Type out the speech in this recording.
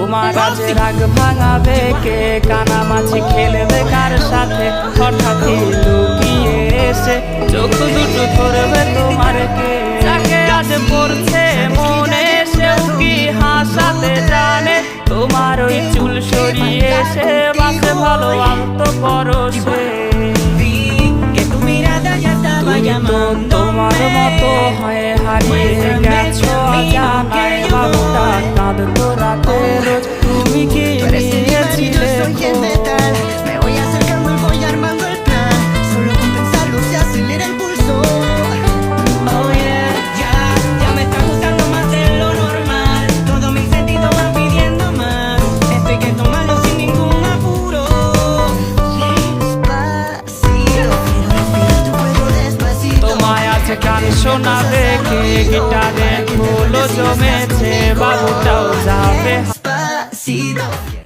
তোমার আজ রাগ ভাঙাবে কে, কানামাছি খেলবে কার সাথে, হঠাৎই লুকিয়ে এসে চোখ দুটো ধরবে তোমার কে। যাকে আজ পড়ছে মনে সেও কি হাসাতে জানে, তোমার ওই চুল সরিয়ে এসে বাসে ভালো আলতো পরশে। তোমার মতো হয়ে হারিয়ে গেছো অজানায়, বাবুটা কাঁদতো রাতে রোজ, তুমি কি নিয়েছিলে Me voy acercando y voy armando el plan, solo con pensarlo se acelera el pulso. Oh yeah, ya me está gustando más de lo normal, todos mis sentidos van pidiendo más, esto hay que tomarlo sin ningún apuro. Despacito, quiero respirar tu cuerpo despacito. তোমায় আছে গান শোনাবে কে, গিটারে ফুলো জমেছে, বাবুটাও যাবে। Despacito.